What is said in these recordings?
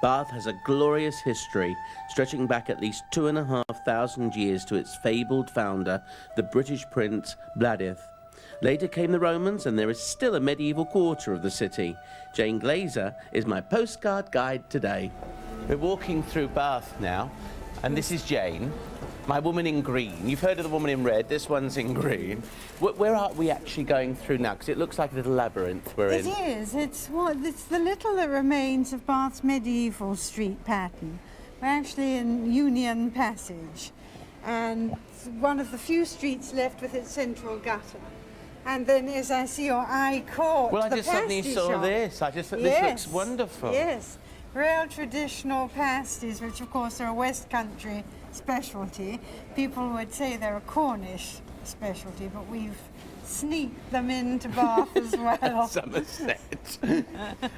Bath has a glorious history, stretching back at least 2,500 years to its fabled founder, the British Prince Bladith. Later came the Romans, and there is still a medieval quarter of the city. Jane Glazer is my postcard guide today. We're walking through Bath now, and this is Jane, my woman in green. You've heard of the woman in red, this one's in green. Where are we actually going through now? Because it looks like a little labyrinth we're in. It is. It's the little that remains of Bath's medieval street pattern. We're actually in Union Passage, and one of the few streets left with its central gutter. And then, as I see your eye caught, well, I the just suddenly pasty saw shop. this. I just thought Yes. this looks wonderful. Yes, real traditional pasties, which of course are a West Country specialty. People would say they're a Cornish specialty, but we've sneaked them into Bath as well. Somerset.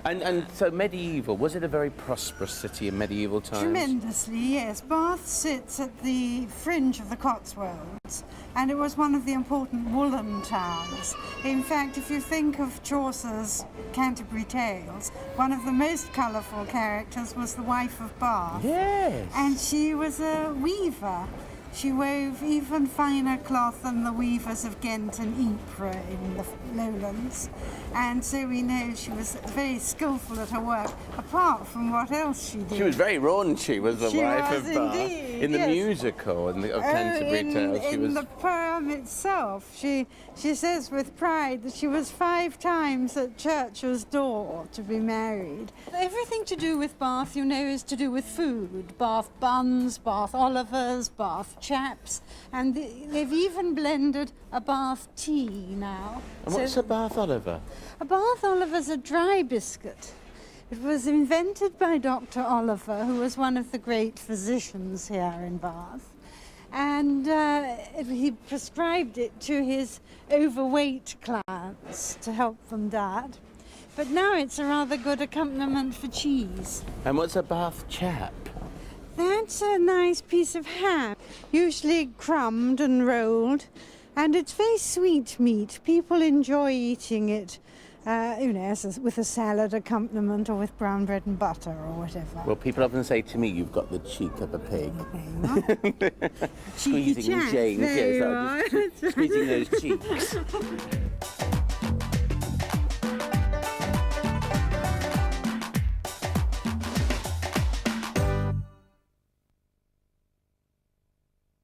and so medieval, was it a very prosperous city in medieval times? Tremendously, yes. Bath sits at the fringe of the Cotswolds, and it was one of the important woolen towns. In fact, if you think of Chaucer's Canterbury Tales, one of the most colourful characters was the wife of Bath. Yes. And she was a weaver. She wove even finer cloth than the weavers of Ghent and Ypres in the lowlands. And so we know she was very skillful at her work, apart from what else she did. She was very raunchy, was the She wife was of Bath. indeed, In the yes. musical of Canterbury Tales, she was... In the poem itself, she says with pride that she was 5 times at Churchill's door to be married. Everything to do with Bath, you know, is to do with food. Bath buns, Bath Olivers, Bath chaps, and they've even blended a Bath tea now. And what's a Bath Oliver? A Bath Oliver's a dry biscuit. It was invented by Dr. Oliver, who was one of the great physicians here in Bath. And he prescribed it to his overweight clients to help them diet. But now it's a rather good accompaniment for cheese. And what's a Bath chap? That's a nice piece of ham, usually crumbed and rolled, and it's very sweet meat. People enjoy eating it, with a salad accompaniment or with brown bread and butter or whatever. Well, people often say to me, you've got the cheek of a pig. Cheeky Squeezing chap, Jane's, there you yes, are. squeezing those cheeks.